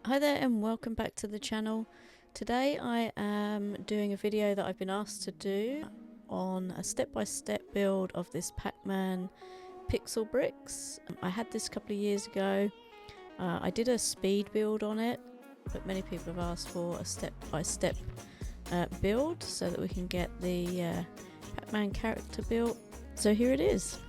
Hi there and welcome back to the channel. Today I am doing a video that I've been asked to do on a step-by-step build of this Pac-Man pixel bricks. I had this a couple of years ago. I did a speed build on it, but many people have asked for a step-by-step build so that we can get the Pac-Man character built. So here it is.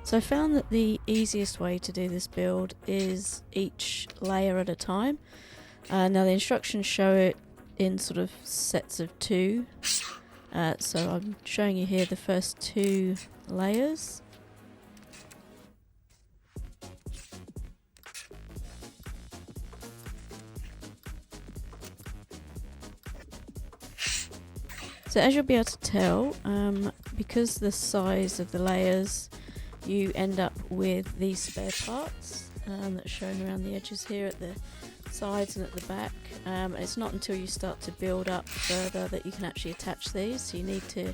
So I found that the easiest way to do this build is each layer at a time. Now the instructions show it in sort of sets of two. So I'm showing you here the first two layers. So as you'll be able to tell, because the size of the layers, you end up with these spare parts that are shown around the edges here at the sides and at the back. It's not until you start to build up further that you can actually attach these, so you need to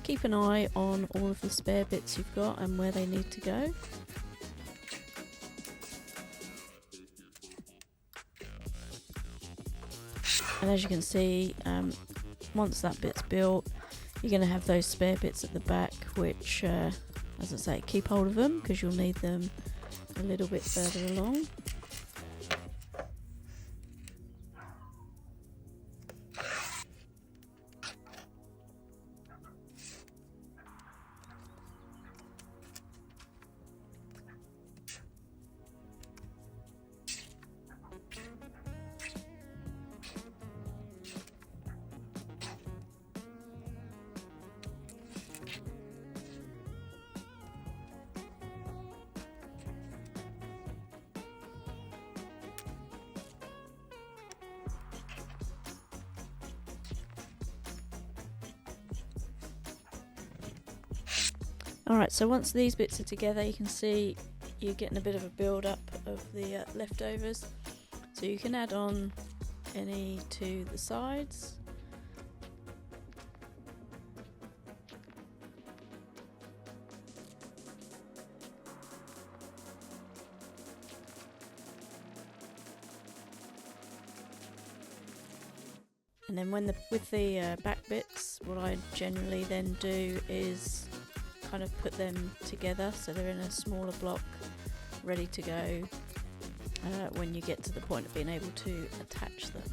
keep an eye on all of the spare bits you've got and where they need to go. And as you can see, once that bit's built, you're going to have those spare bits at the back, which as I say, keep hold of them because you'll need them a little bit further along. Alright, so once these bits are together, you can see you're getting a bit of a build up of the leftovers. So you can add on any to the sides. And then with the back bits, what I generally then do is kind of put them together so they're in a smaller block ready to go when you get to the point of being able to attach them.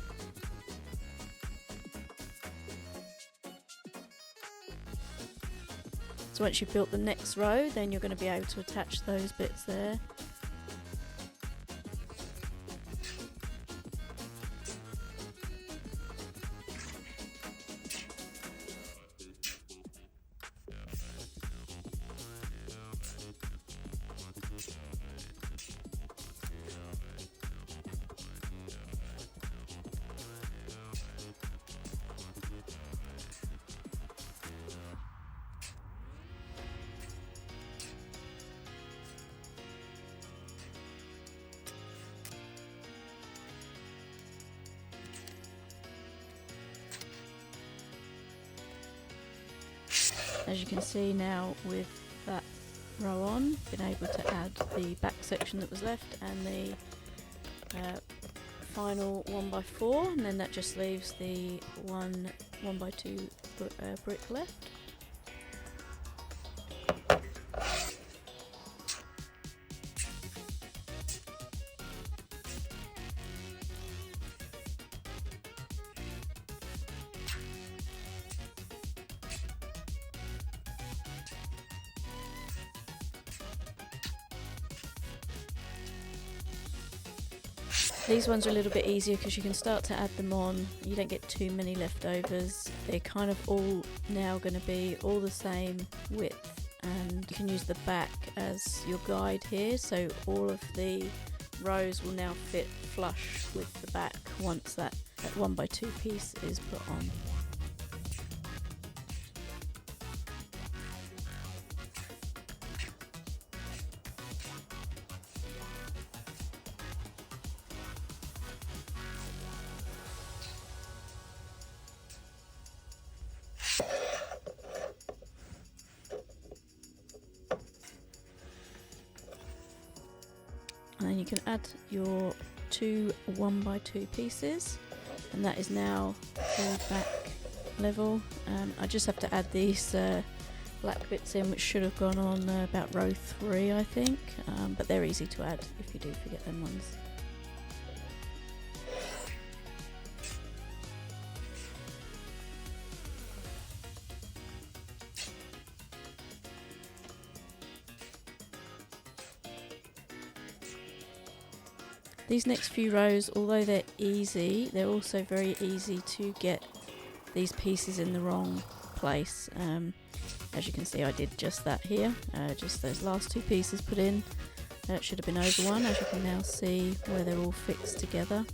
So once you've built the next row, then you're going to be able to attach those bits there. As you can see now, with that row on, been able to add the back section that was left and the final 1x4, and then that just leaves the 1x2 brick left. These ones are a little bit easier because you can start to add them on. You don't get too many leftovers. They're kind of all now going to be all the same width, and you can use the back as your guide here, so all of the rows will now fit flush with the back once that 1x2 piece is put on. and then you can add your 2 1x2 pieces, and that is now the back level. I just have to add these black bits in, which should have gone on about row 3, I think, but they're easy to add if you do forget them ones. These next few rows, although they're easy, they're also very easy to get these pieces in the wrong place. As you can see, I did just that here, just those last 2 pieces put in. It should have been over 1, as you can now see where they're all fixed together.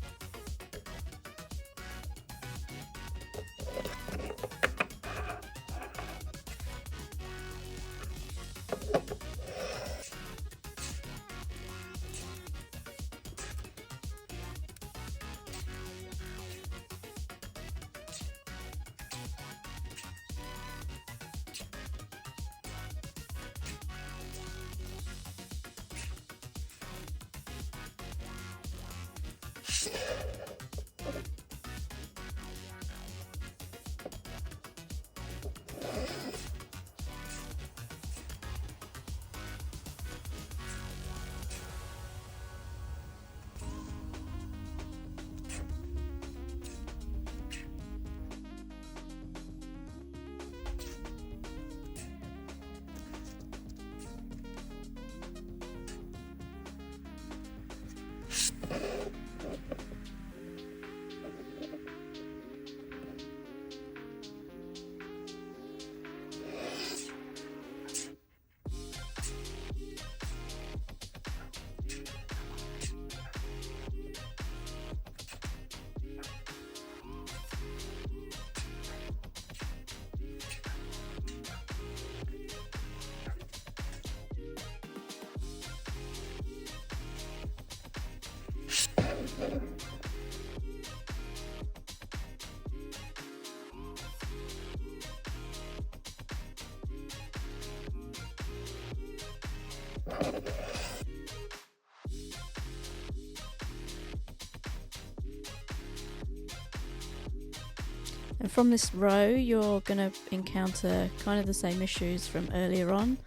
And from this row, you're going to encounter kind of the same issues from earlier on,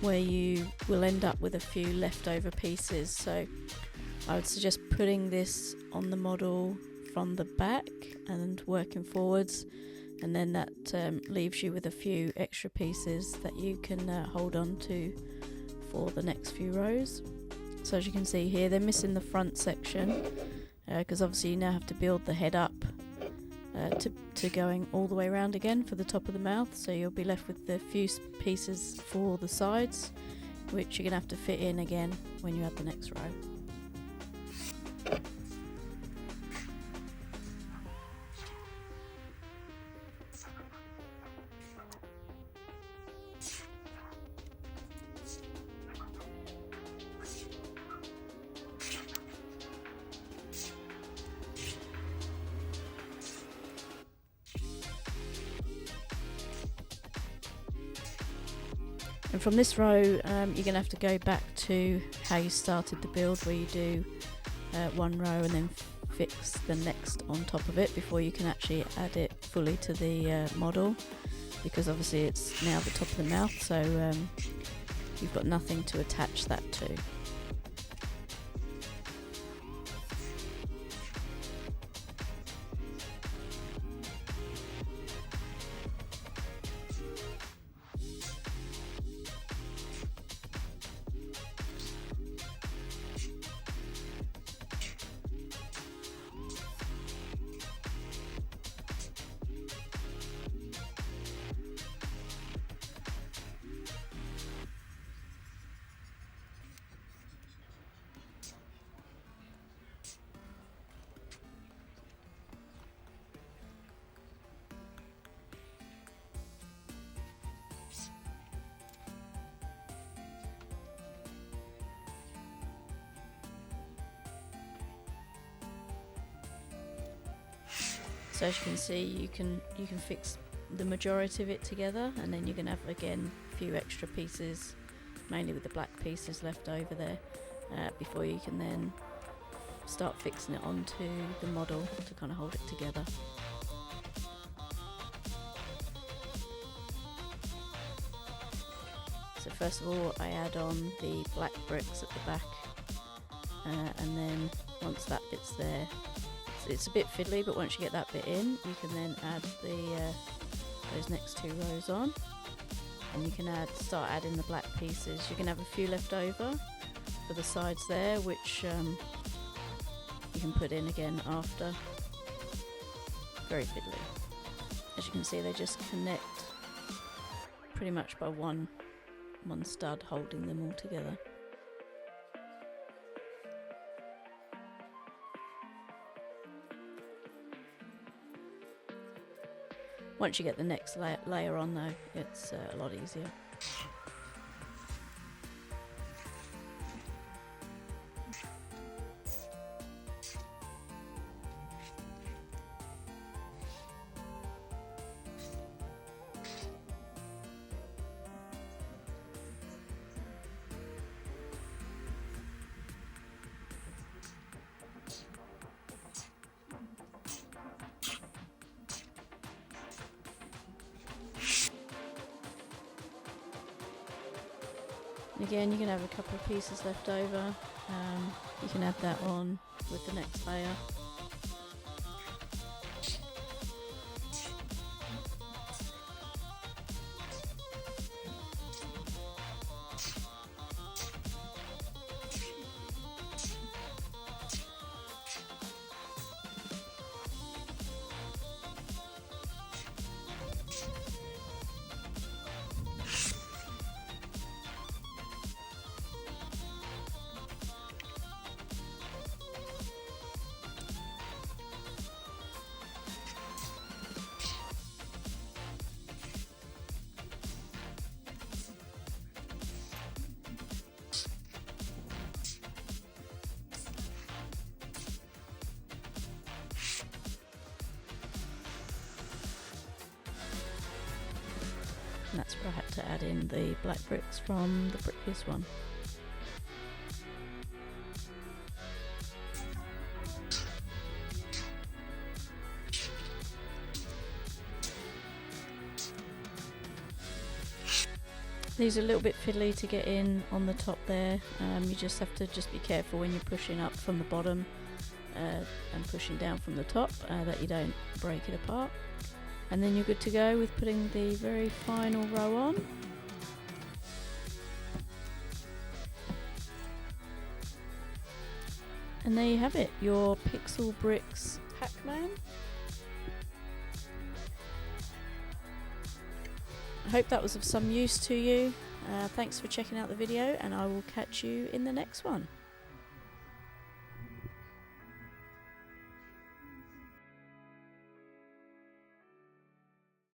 where you will end up with a few leftover pieces. So I would suggest putting this on the model from the back and working forwards, and then that leaves you with a few extra pieces that you can hold on to for the next few rows. So as you can see here, they're missing the front section because obviously you now have to build the head up to going all the way around again for the top of the mouth, so you'll be left with the few pieces for the sides, which you're going to have to fit in again when you add the next row. And from this row, you're going to have to go back to how you started the build, where you do one row and then fix the next on top of it before you can actually add it fully to the model, because obviously it's now the top of the mouth, so you've got nothing to attach that to. So as you can see, you can fix the majority of it together, and then you're going to have again a few extra pieces, mainly with the black pieces left over there. before you can then start fixing it onto the model to kind of hold it together. So first of all I add on the black bricks at the back, and then once that bit's there, it's a bit fiddly, but once you get that bit in, you can then add those next 2 rows on, and you can start adding the black pieces. You can have a few left over for the sides there, which you can put in again after. Very fiddly. As you can see, they just connect pretty much by one stud holding them all together. Once you get the next layer on though, it's a lot easier. And again, you can have a couple of pieces left over. You can add that on with the next layer. And that's where I had to add in the black bricks from the previous one. These are a little bit fiddly to get in on the top there. You just have to be careful when you're pushing up from the bottom and pushing down from the top that you don't break it apart. And then you're good to go with putting the very final row on. And there you have it, your Pixel Bricks Pac-Man. I hope that was of some use to you. Thanks for checking out the video, and I will catch you in the next one.